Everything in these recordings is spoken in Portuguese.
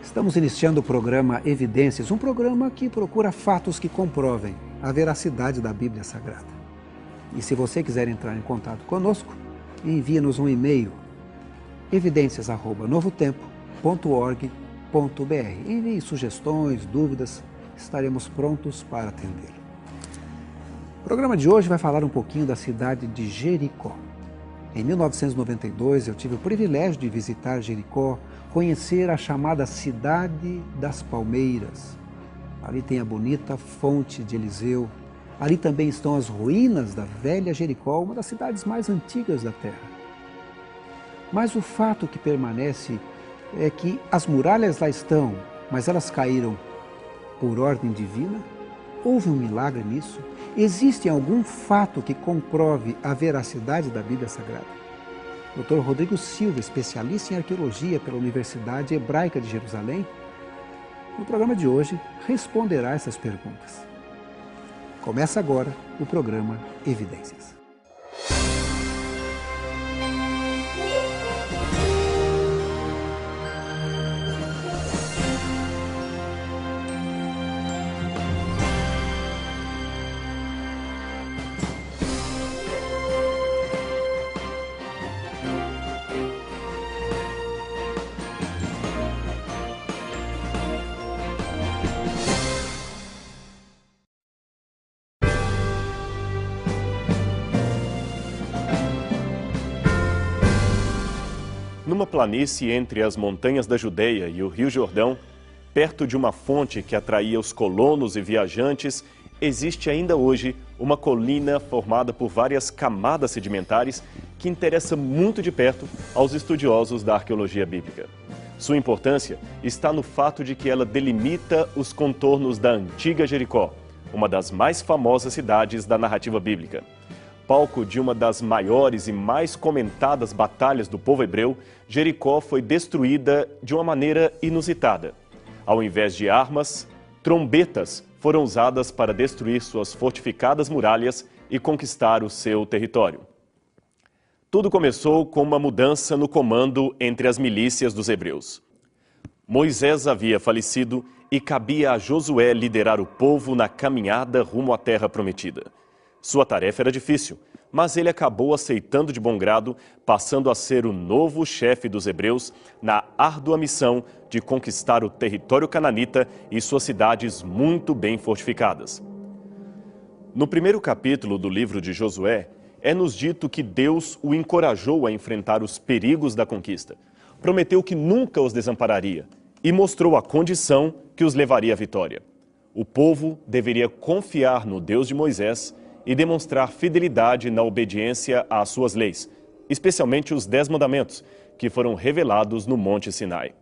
Estamos iniciando o programa Evidências, um programa que procura fatos que comprovem a veracidade da Bíblia Sagrada. E se você quiser entrar em contato conosco, envie-nos um e-mail, evidencias@novotempo.org.br. Envie sugestões, dúvidas, estaremos prontos para atender. O programa de hoje vai falar um pouquinho da cidade de Jericó. Em 1992, eu tive o privilégio de visitar Jericó, conhecer a chamada Cidade das Palmeiras. Ali tem a bonita fonte de Eliseu. Ali também estão as ruínas da velha Jericó, uma das cidades mais antigas da terra. Mas o fato que permanece é que as muralhas lá estão, mas elas caíram por ordem divina? Houve um milagre nisso? Existe algum fato que comprove a veracidade da Bíblia Sagrada? Dr. Rodrigo Silva, especialista em arqueologia pela Universidade Hebraica de Jerusalém, no programa de hoje responderá essas perguntas. Começa agora o programa Evidências. Numa planície entre as montanhas da Judeia e o Rio Jordão, perto de uma fonte que atraía os colonos e viajantes, existe ainda hoje uma colina formada por várias camadas sedimentares que interessa muito de perto aos estudiosos da arqueologia bíblica. Sua importância está no fato de que ela delimita os contornos da antiga Jericó, uma das mais famosas cidades da narrativa bíblica. Palco de uma das maiores e mais comentadas batalhas do povo hebreu, Jericó foi destruída de uma maneira inusitada. Ao invés de armas, trombetas foram usadas para destruir suas fortificadas muralhas e conquistar o seu território. Tudo começou com uma mudança no comando entre as milícias dos hebreus. Moisés havia falecido e cabia a Josué liderar o povo na caminhada rumo à terra prometida. Sua tarefa era difícil, mas ele acabou aceitando de bom grado, passando a ser o novo chefe dos hebreus na árdua missão de conquistar o território cananita e suas cidades muito bem fortificadas. No primeiro capítulo do livro de Josué, é-nos dito que Deus o encorajou a enfrentar os perigos da conquista. Prometeu que nunca os desampararia e mostrou a condição que os levaria à vitória. O povo deveria confiar no Deus de Moisés e demonstrar fidelidade na obediência às suas leis, especialmente os 10 mandamentos, que foram revelados no Monte Sinai.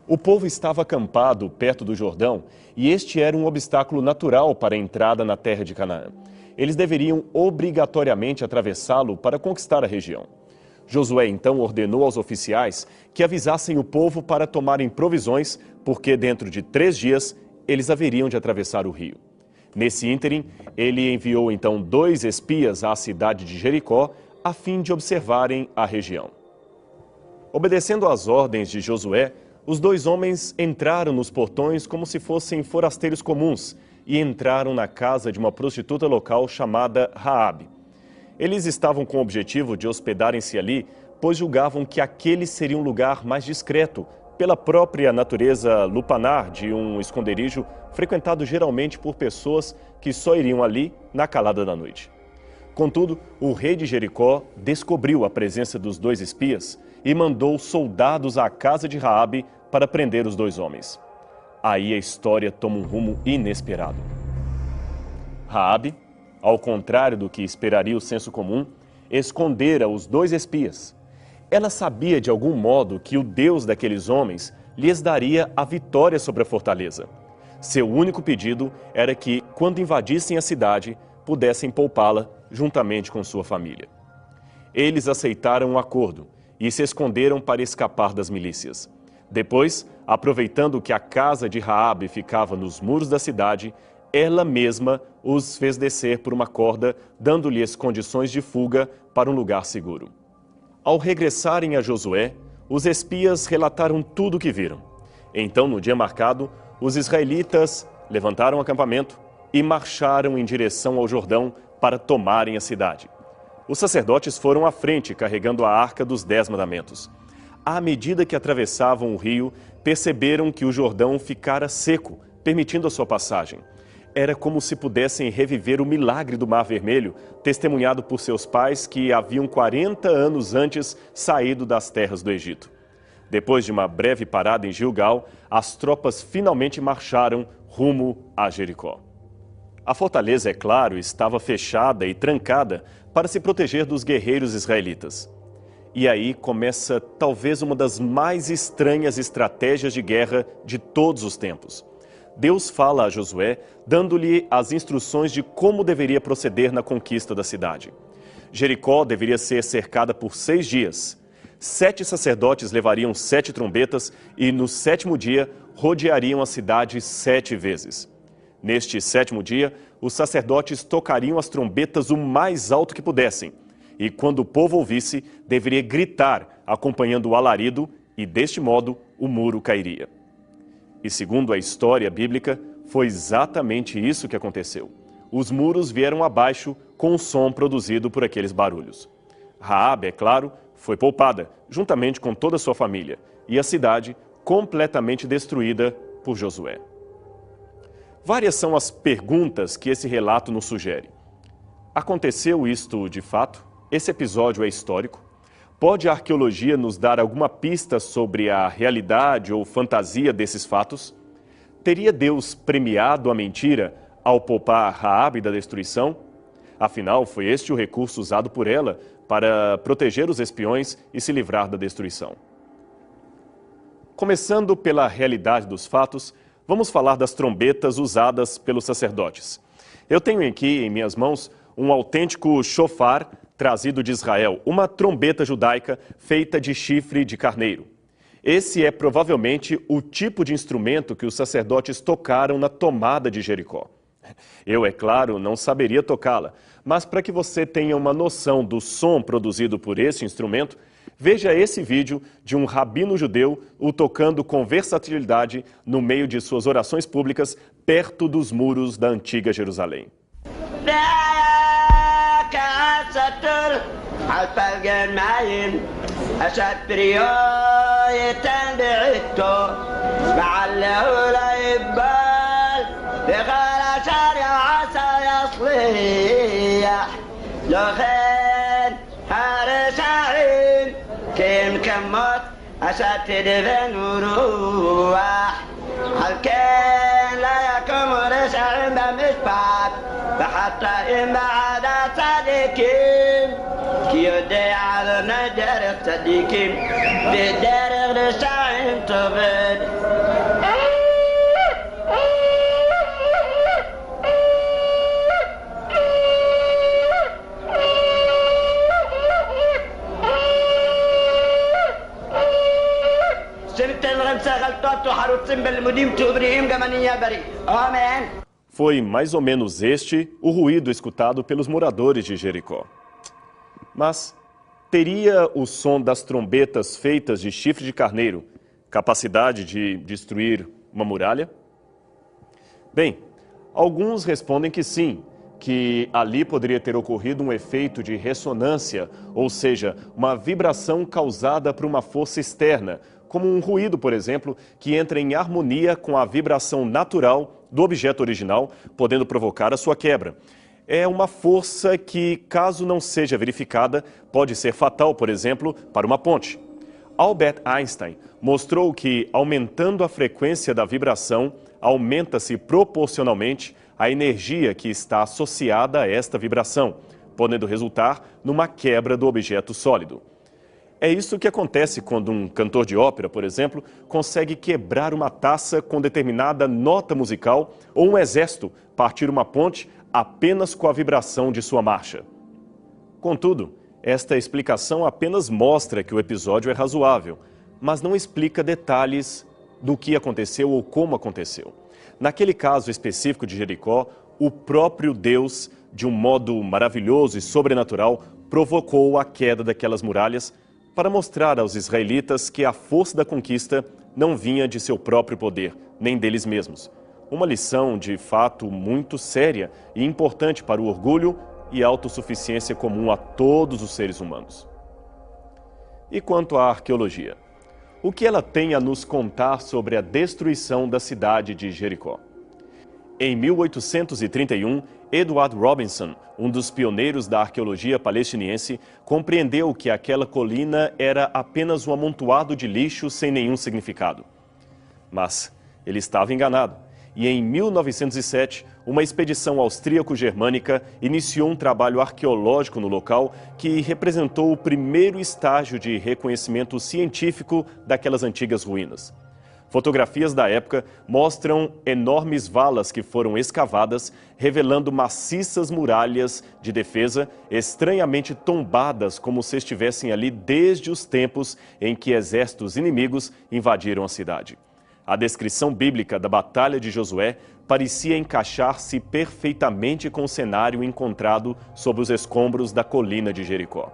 O povo estava acampado perto do Jordão e este era um obstáculo natural para a entrada na terra de Canaã. Eles deveriam obrigatoriamente atravessá-lo para conquistar a região. Josué então ordenou aos oficiais que avisassem o povo para tomarem provisões, porque dentro de 3 dias eles haveriam de atravessar o rio. Nesse ínterim, ele enviou então 2 espias à cidade de Jericó, a fim de observarem a região. Obedecendo às ordens de Josué, os 2 homens entraram nos portões como se fossem forasteiros comuns e entraram na casa de uma prostituta local chamada Raabe. Eles estavam com o objetivo de hospedarem-se ali, pois julgavam que aquele seria um lugar mais discreto, pela própria natureza lupanar de um esconderijo frequentado geralmente por pessoas que só iriam ali na calada da noite. Contudo, o rei de Jericó descobriu a presença dos 2 espias e mandou soldados à casa de Raabe para prender os 2 homens. Aí a história toma um rumo inesperado. Raabe, ao contrário do que esperaria o senso comum, escondera os 2 espias. Ela sabia de algum modo que o Deus daqueles homens lhes daria a vitória sobre a fortaleza. Seu único pedido era que, quando invadissem a cidade, pudessem poupá-la juntamente com sua família. Eles aceitaram o acordo e se esconderam para escapar das milícias. Depois, aproveitando que a casa de Raabe ficava nos muros da cidade, ela mesma os fez descer por uma corda, dando-lhes condições de fuga para um lugar seguro. Ao regressarem a Josué, os espias relataram tudo o que viram. Então, no dia marcado, os israelitas levantaram o acampamento e marcharam em direção ao Jordão para tomarem a cidade. Os sacerdotes foram à frente, carregando a arca dos 10 mandamentos. À medida que atravessavam o rio, perceberam que o Jordão ficara seco, permitindo a sua passagem. Era como se pudessem reviver o milagre do Mar Vermelho, testemunhado por seus pais que haviam 40 anos antes saído das terras do Egito. Depois de uma breve parada em Gilgal, as tropas finalmente marcharam rumo a Jericó. A fortaleza, é claro, estava fechada e trancada para se proteger dos guerreiros israelitas. E aí começa talvez uma das mais estranhas estratégias de guerra de todos os tempos. Deus fala a Josué, dando-lhe as instruções de como deveria proceder na conquista da cidade. Jericó deveria ser cercada por 6 dias. 7 sacerdotes levariam 7 trombetas e, no 7º dia, rodeariam a cidade 7 vezes. Neste 7º dia, os sacerdotes tocariam as trombetas o mais alto que pudessem. E quando o povo ouvisse, deveria gritar, acompanhando o alarido, e deste modo o muro cairia. E segundo a história bíblica, foi exatamente isso que aconteceu. Os muros vieram abaixo com o som produzido por aqueles barulhos. Raabe, é claro, foi poupada, juntamente com toda a sua família, e a cidade completamente destruída por Josué. Várias são as perguntas que esse relato nos sugere. Aconteceu isto de fato? Esse episódio é histórico? Pode a arqueologia nos dar alguma pista sobre a realidade ou fantasia desses fatos? Teria Deus premiado a mentira ao poupar Raabe da destruição? Afinal, foi este o recurso usado por ela para proteger os espiões e se livrar da destruição. Começando pela realidade dos fatos, vamos falar das trombetas usadas pelos sacerdotes. Eu tenho aqui em minhas mãos um autêntico shofar trazido de Israel, uma trombeta judaica feita de chifre de carneiro. Esse é provavelmente o tipo de instrumento que os sacerdotes tocaram na tomada de Jericó. Eu, é claro, não saberia tocá-la, mas para que você tenha uma noção do som produzido por esse instrumento, veja esse vídeo de um rabino judeu o tocando com versatilidade no meio de suas orações públicas perto dos muros da antiga Jerusalém. Foi mais ou menos este o ruído escutado pelos moradores de Jericó. Mas teria o som das trombetas feitas de chifre de carneiro capacidade de destruir uma muralha? Bem, alguns respondem que sim, que ali poderia ter ocorrido um efeito de ressonância, ou seja, uma vibração causada por uma força externa, como um ruído, por exemplo, que entra em harmonia com a vibração natural do objeto original, podendo provocar a sua quebra. É uma força que, caso não seja verificada, pode ser fatal, por exemplo, para uma ponte. Albert Einstein mostrou que, aumentando a frequência da vibração, aumenta-se proporcionalmente a energia que está associada a esta vibração, podendo resultar numa quebra do objeto sólido. É isso que acontece quando um cantor de ópera, por exemplo, consegue quebrar uma taça com determinada nota musical ou um exército partir uma ponte apenas com a vibração de sua marcha. Contudo, esta explicação apenas mostra que o episódio é razoável, mas não explica detalhes do que aconteceu ou como aconteceu. Naquele caso específico de Jericó, o próprio Deus, de um modo maravilhoso e sobrenatural, provocou a queda daquelas muralhas, para mostrar aos israelitas que a força da conquista não vinha de seu próprio poder, nem deles mesmos. Uma lição, de fato, muito séria e importante para o orgulho e autossuficiência comum a todos os seres humanos. E quanto à arqueologia? O que ela tem a nos contar sobre a destruição da cidade de Jericó? Em 1831, Edward Robinson, um dos pioneiros da arqueologia palestiniense, compreendeu que aquela colina era apenas um amontoado de lixo sem nenhum significado. Mas ele estava enganado, e em 1907, uma expedição austríaco-germânica iniciou um trabalho arqueológico no local que representou o primeiro estágio de reconhecimento científico daquelas antigas ruínas. Fotografias da época mostram enormes valas que foram escavadas, revelando maciças muralhas de defesa estranhamente tombadas como se estivessem ali desde os tempos em que exércitos inimigos invadiram a cidade. A descrição bíblica da Batalha de Josué parecia encaixar-se perfeitamente com o cenário encontrado sob os escombros da colina de Jericó.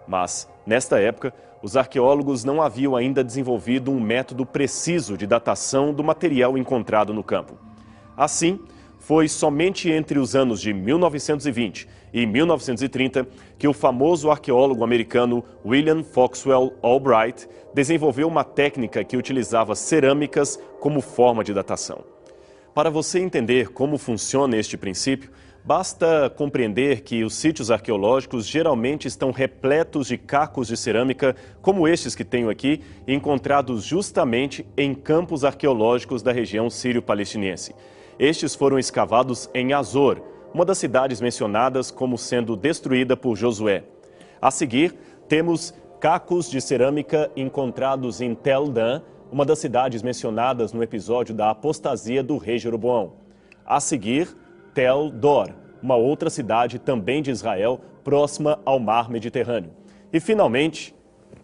Mas, nesta época, os arqueólogos não haviam ainda desenvolvido um método preciso de datação do material encontrado no campo. Assim, foi somente entre os anos de 1920 e 1930 que o famoso arqueólogo americano William Foxwell Albright desenvolveu uma técnica que utilizava cerâmicas como forma de datação. Para você entender como funciona este princípio, basta compreender que os sítios arqueológicos geralmente estão repletos de cacos de cerâmica, como estes que tenho aqui, encontrados justamente em campos arqueológicos da região sírio-palestiniense. Estes foram escavados em Azor, uma das cidades mencionadas como sendo destruída por Josué. A seguir, temos cacos de cerâmica encontrados em Tel Dan, uma das cidades mencionadas no episódio da apostasia do rei Jeroboão. A seguir, Tel Dor, uma outra cidade também de Israel, próxima ao mar Mediterrâneo. E, finalmente,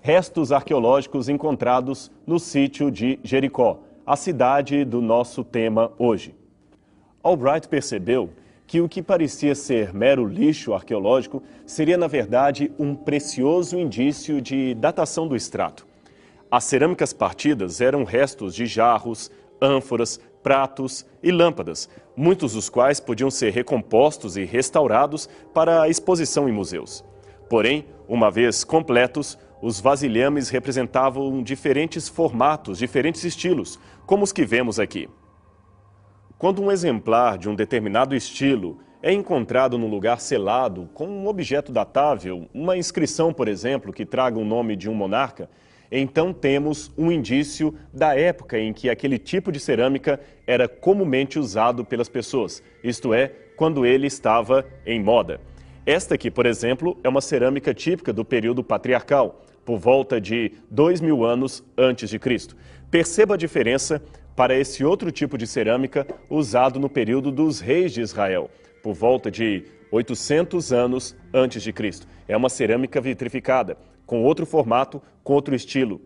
restos arqueológicos encontrados no sítio de Jericó, a cidade do nosso tema hoje. Albright percebeu que o que parecia ser mero lixo arqueológico seria, na verdade, um precioso indício de datação do extrato. As cerâmicas partidas eram restos de jarros, ânforas, pratos e lâmpadas, muitos dos quais podiam ser recompostos e restaurados para exposição em museus. Porém, uma vez completos, os vasilhames representavam diferentes formatos, diferentes estilos, como os que vemos aqui. Quando um exemplar de um determinado estilo é encontrado num lugar selado com um objeto datável, uma inscrição, por exemplo, que traga o nome de um monarca, então temos um indício da época em que aquele tipo de cerâmica era comumente usado pelas pessoas, isto é, quando ele estava em moda. Esta aqui, por exemplo, é uma cerâmica típica do período patriarcal, por volta de 2000 anos antes de Cristo. Perceba a diferença para esse outro tipo de cerâmica usado no período dos reis de Israel, por volta de 800 anos antes de Cristo. É uma cerâmica vitrificada, com outro formato, com outro estilo.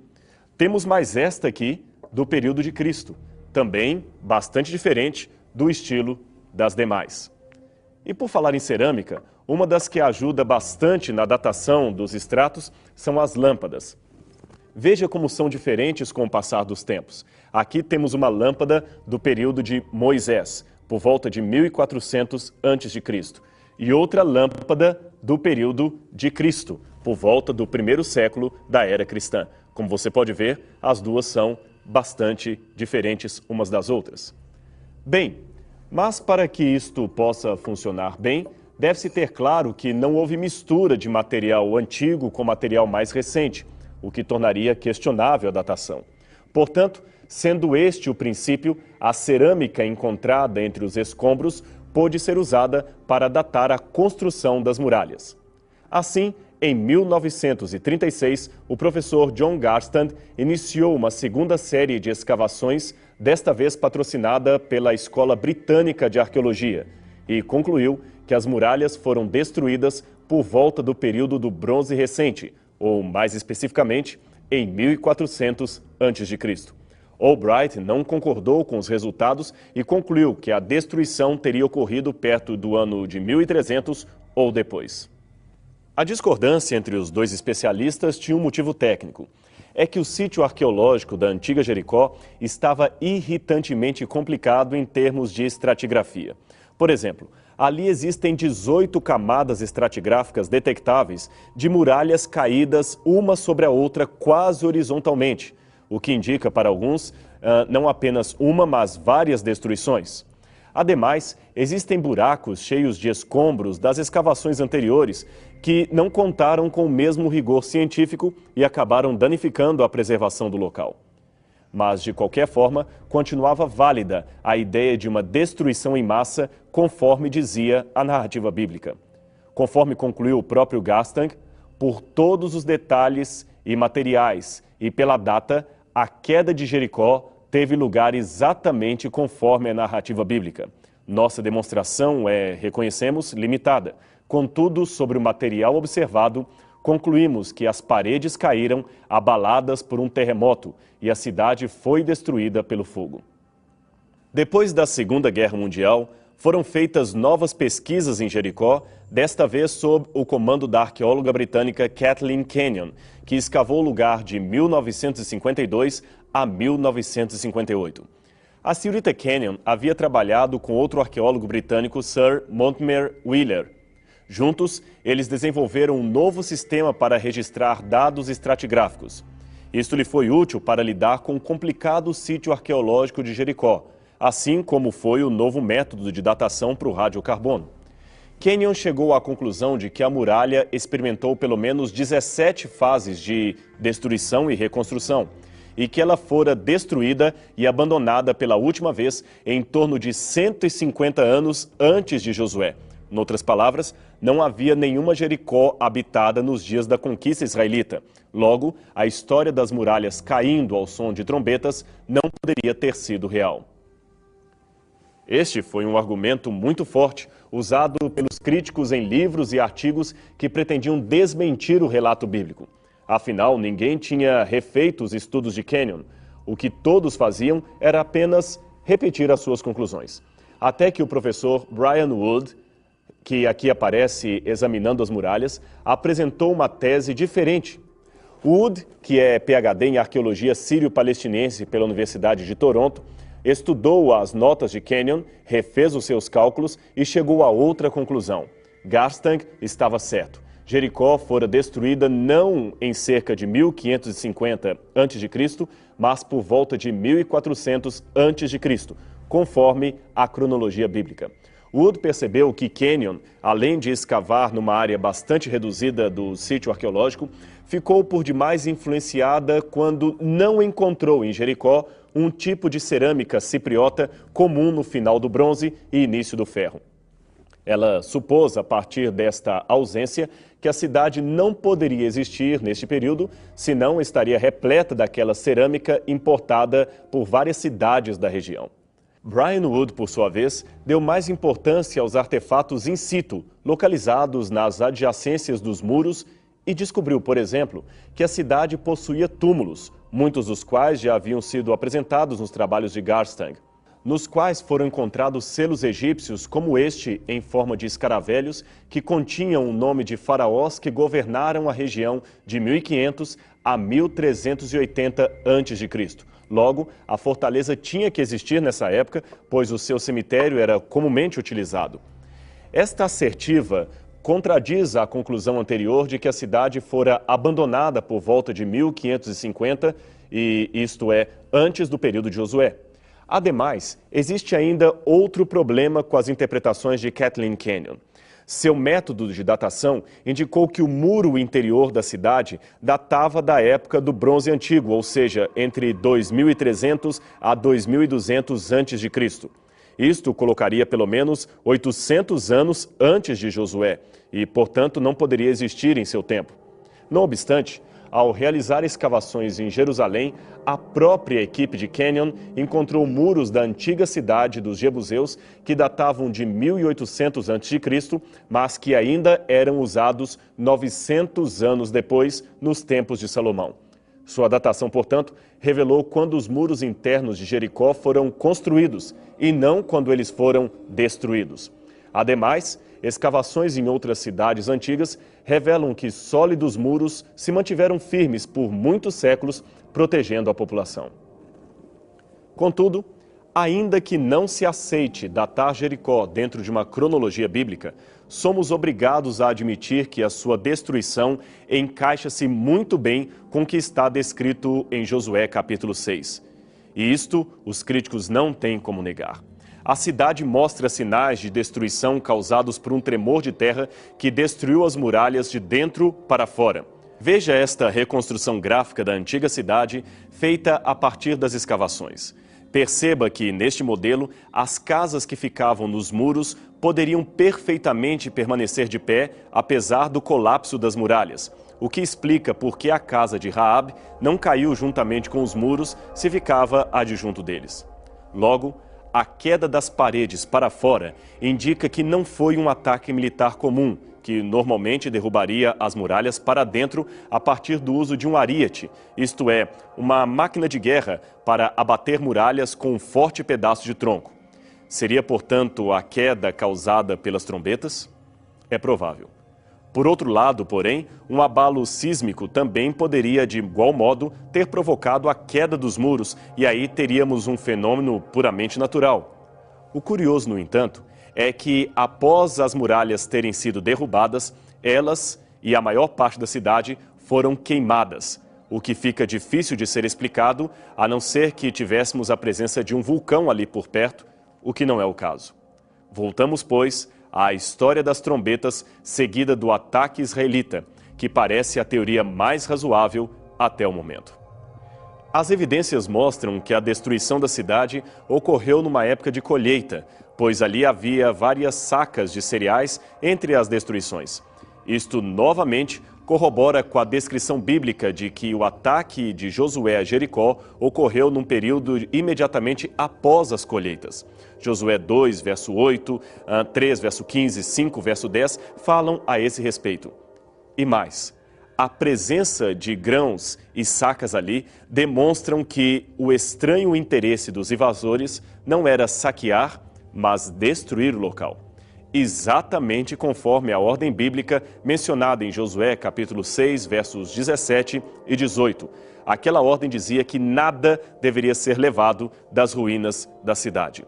Temos mais esta aqui do período de Cristo, também bastante diferente do estilo das demais. E por falar em cerâmica, uma das que ajuda bastante na datação dos estratos são as lâmpadas. Veja como são diferentes com o passar dos tempos. Aqui temos uma lâmpada do período de Moisés, por volta de 1400 a.C., e outra lâmpada do período de Cristo, por volta do primeiro século da era cristã. Como você pode ver, as duas são bastante diferentes umas das outras. Bem, mas para que isto possa funcionar bem, deve-se ter claro que não houve mistura de material antigo com material mais recente, o que tornaria questionável a datação. Portanto, sendo este o princípio, a cerâmica encontrada entre os escombros pôde ser usada para datar a construção das muralhas. Assim, em 1936, o professor John Garstand iniciou uma segunda série de escavações, desta vez patrocinada pela Escola Britânica de Arqueologia, e concluiu que as muralhas foram destruídas por volta do período do Bronze Recente, ou mais especificamente, em 1400 a.C. Albright não concordou com os resultados e concluiu que a destruição teria ocorrido perto do ano de 1300 ou depois. A discordância entre os dois especialistas tinha um motivo técnico. É que o sítio arqueológico da antiga Jericó estava irritantemente complicado em termos de estratigrafia. Por exemplo, ali existem 18 camadas estratigráficas detectáveis de muralhas caídas uma sobre a outra quase horizontalmente, o que indica para alguns não apenas uma, mas várias destruições. Ademais, existem buracos cheios de escombros das escavações anteriores que não contaram com o mesmo rigor científico e acabaram danificando a preservação do local. Mas, de qualquer forma, continuava válida a ideia de uma destruição em massa, conforme dizia a narrativa bíblica. Conforme concluiu o próprio Garstang, por todos os detalhes e materiais e pela data, a queda de Jericó teve lugar exatamente conforme a narrativa bíblica. Nossa demonstração é, reconhecemos, limitada. Contudo, sobre o material observado, concluímos que as paredes caíram abaladas por um terremoto e a cidade foi destruída pelo fogo. Depois da Segunda Guerra Mundial, foram feitas novas pesquisas em Jericó, desta vez sob o comando da arqueóloga britânica Kathleen Kenyon, que escavou o lugar de 1952 a 1958. A senhorita Kenyon havia trabalhado com outro arqueólogo britânico, Sir Mortimer Wheeler. Juntos, eles desenvolveram um novo sistema para registrar dados estratigráficos. Isto lhe foi útil para lidar com o complicado sítio arqueológico de Jericó, assim como foi o novo método de datação para o radiocarbono. Kenyon chegou à conclusão de que a muralha experimentou pelo menos 17 fases de destruição e reconstrução, e que ela fora destruída e abandonada pela última vez em torno de 150 anos antes de Josué. Em outras palavras, não havia nenhuma Jericó habitada nos dias da conquista israelita. Logo, a história das muralhas caindo ao som de trombetas não poderia ter sido real. Este foi um argumento muito forte, usado pelos críticos em livros e artigos que pretendiam desmentir o relato bíblico. Afinal, ninguém tinha refeito os estudos de Kenyon. O que todos faziam era apenas repetir as suas conclusões. Até que o professor Brian Wood, que aqui aparece examinando as muralhas, apresentou uma tese diferente. Wood, que é PhD em arqueologia sírio-palestinense pela Universidade de Toronto, estudou as notas de Kenyon, refez os seus cálculos e chegou a outra conclusão. Garstang estava certo. Jericó fora destruída não em cerca de 1550 a.C., mas por volta de 1400 a.C., conforme a cronologia bíblica. Wood percebeu que Kenyon, além de escavar numa área bastante reduzida do sítio arqueológico, ficou por demais influenciada quando não encontrou em Jericó um tipo de cerâmica cipriota comum no final do bronze e início do ferro. Ela supôs, a partir desta ausência, que a cidade não poderia existir neste período, senão estaria repleta daquela cerâmica importada por várias cidades da região. Brian Wood, por sua vez, deu mais importância aos artefatos in situ, localizados nas adjacências dos muros, e descobriu, por exemplo, que a cidade possuía túmulos, muitos dos quais já haviam sido apresentados nos trabalhos de Garstang, nos quais foram encontrados selos egípcios como este, em forma de escaravelhos, que continham o nome de faraós que governaram a região de 1500 a 1380 a.C. Logo, a fortaleza tinha que existir nessa época, pois o seu cemitério era comumente utilizado. Esta assertiva contradiz a conclusão anterior de que a cidade fora abandonada por volta de 1550, e isto é, antes do período de Josué. Ademais, existe ainda outro problema com as interpretações de Kathleen Kenyon. Seu método de datação indicou que o muro interior da cidade datava da época do Bronze Antigo, ou seja, entre 2300 a 2200 a.C. Isto colocaria pelo menos 800 anos antes de Josué e, portanto, não poderia existir em seu tempo. Não obstante, ao realizar escavações em Jerusalém, a própria equipe de Kenyon encontrou muros da antiga cidade dos Jebuseus que datavam de 1800 a.C., mas que ainda eram usados 900 anos depois, nos tempos de Salomão. Sua datação, portanto, revelou quando os muros internos de Jericó foram construídos e não quando eles foram destruídos. Ademais, escavações em outras cidades antigas revelam que sólidos muros se mantiveram firmes por muitos séculos, protegendo a população. Contudo, ainda que não se aceite datar Jericó dentro de uma cronologia bíblica, somos obrigados a admitir que a sua destruição encaixa-se muito bem com o que está descrito em Josué capítulo 6. E isto os críticos não têm como negar. A cidade mostra sinais de destruição causados por um tremor de terra que destruiu as muralhas de dentro para fora. Veja esta reconstrução gráfica da antiga cidade feita a partir das escavações. Perceba que, neste modelo, as casas que ficavam nos muros poderiam perfeitamente permanecer de pé, apesar do colapso das muralhas, o que explica por que a casa de Raabe não caiu juntamente com os muros se ficava adjunto deles. Logo, a queda das paredes para fora indica que não foi um ataque militar comum, que normalmente derrubaria as muralhas para dentro a partir do uso de um ariete, isto é, uma máquina de guerra para abater muralhas com um forte pedaço de tronco. Seria, portanto, a queda causada pelas trombetas? É provável. Por outro lado, porém, um abalo sísmico também poderia, de igual modo, ter provocado a queda dos muros, e aí teríamos um fenômeno puramente natural. O curioso, no entanto, é que, após as muralhas terem sido derrubadas, elas e a maior parte da cidade foram queimadas, o que fica difícil de ser explicado, a não ser que tivéssemos a presença de um vulcão ali por perto, o que não é o caso. Voltamos, pois, à história das trombetas, seguida do ataque israelita, que parece a teoria mais razoável até o momento. As evidências mostram que a destruição da cidade ocorreu numa época de colheita, pois ali havia várias sacas de cereais entre as destruições. Isto, novamente, corrobora com a descrição bíblica de que o ataque de Josué a Jericó ocorreu num período imediatamente após as colheitas. Josué 2, verso 8, 3, verso 15, 5, verso 10 falam a esse respeito. E mais, a presença de grãos e sacas ali demonstram que o estranho interesse dos invasores não era saquear, mas destruir o local. Exatamente conforme a ordem bíblica mencionada em Josué capítulo 6, versos 17 e 18. Aquela ordem dizia que nada deveria ser levado das ruínas da cidade.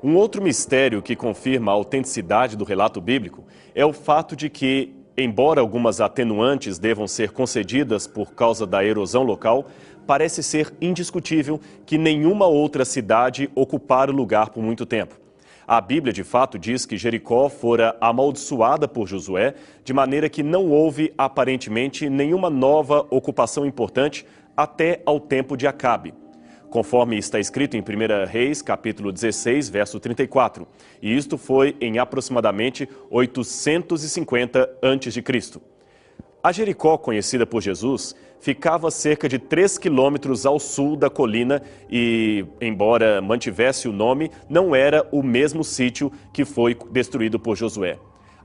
Um outro mistério que confirma a autenticidade do relato bíblico é o fato de que, embora algumas atenuantes devam ser concedidas por causa da erosão local, parece ser indiscutível que nenhuma outra cidade ocupara o lugar por muito tempo. A Bíblia, de fato, diz que Jericó fora amaldiçoada por Josué, de maneira que não houve, aparentemente, nenhuma nova ocupação importante até ao tempo de Acabe, conforme está escrito em 1 Reis, capítulo 16, verso 34. E isto foi em aproximadamente 850 a.C. A Jericó, conhecida por Jesus, ficava cerca de 3 quilômetros ao sul da colina e, embora mantivesse o nome, não era o mesmo sítio que foi destruído por Josué.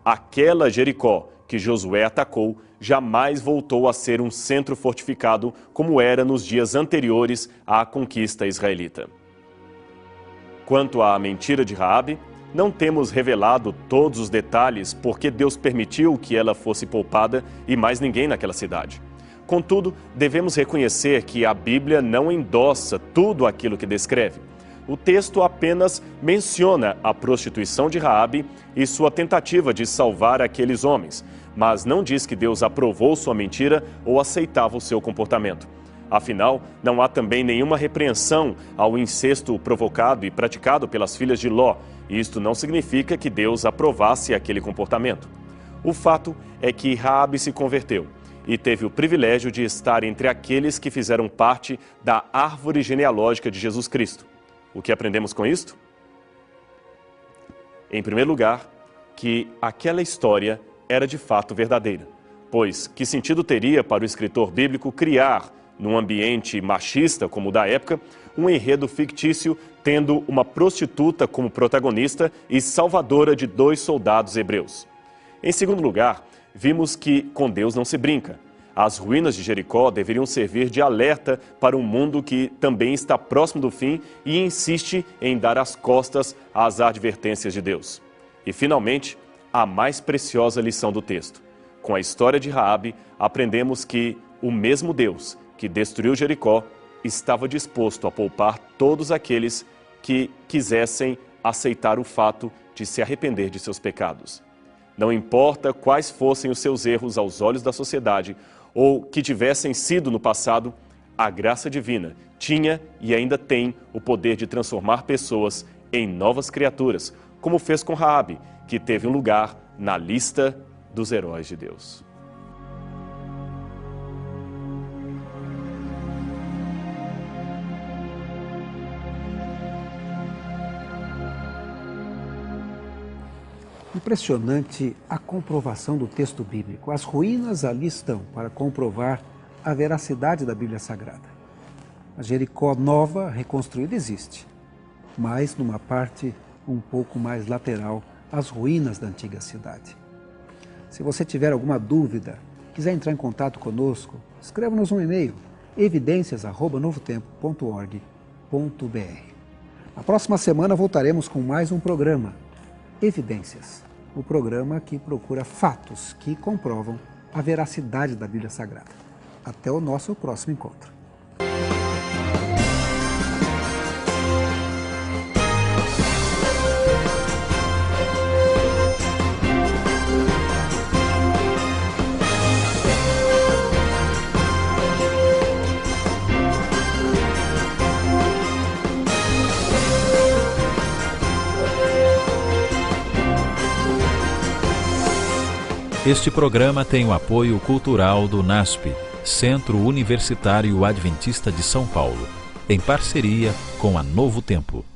Aquela Jericó que Josué atacou jamais voltou a ser um centro fortificado como era nos dias anteriores à conquista israelita. Quanto à mentira de Raabe, não temos revelado todos os detalhes porque Deus permitiu que ela fosse poupada e mais ninguém naquela cidade. Contudo, devemos reconhecer que a Bíblia não endossa tudo aquilo que descreve. O texto apenas menciona a prostituição de Raabe e sua tentativa de salvar aqueles homens, mas não diz que Deus aprovou sua mentira ou aceitava o seu comportamento. Afinal, não há também nenhuma repreensão ao incesto provocado e praticado pelas filhas de Ló, e isto não significa que Deus aprovasse aquele comportamento. O fato é que Raabe se converteu e teve o privilégio de estar entre aqueles que fizeram parte da árvore genealógica de Jesus Cristo. O que aprendemos com isto? Em primeiro lugar, que aquela história era de fato verdadeira, pois que sentido teria para o escritor bíblico criar, num ambiente machista como o da época, um enredo fictício tendo uma prostituta como protagonista e salvadora de 2 soldados hebreus? Em segundo lugar, vimos que com Deus não se brinca. As ruínas de Jericó deveriam servir de alerta para um mundo que também está próximo do fim e insiste em dar as costas às advertências de Deus. E, finalmente, a mais preciosa lição do texto. Com a história de Raabe, aprendemos que o mesmo Deus que destruiu Jericó estava disposto a poupar todos aqueles que quisessem aceitar o fato de se arrepender de seus pecados. Não importa quais fossem os seus erros aos olhos da sociedade ou que tivessem sido no passado, a graça divina tinha e ainda tem o poder de transformar pessoas em novas criaturas, como fez com Raabe, que teve um lugar na lista dos heróis de Deus. Impressionante a comprovação do texto bíblico. As ruínas ali estão para comprovar a veracidade da Bíblia Sagrada. A Jericó nova, reconstruída, existe, mas numa parte um pouco mais lateral às ruínas da antiga cidade. Se você tiver alguma dúvida, quiser entrar em contato conosco, escreva-nos um e-mail, evidencias@novotempo.org.br. Na próxima semana voltaremos com mais um programa, Evidências, o programa que procura fatos que comprovam a veracidade da Bíblia Sagrada. Até o nosso próximo encontro. Este programa tem o apoio cultural do NASP, Centro Universitário Adventista de São Paulo, em parceria com a Novo Tempo.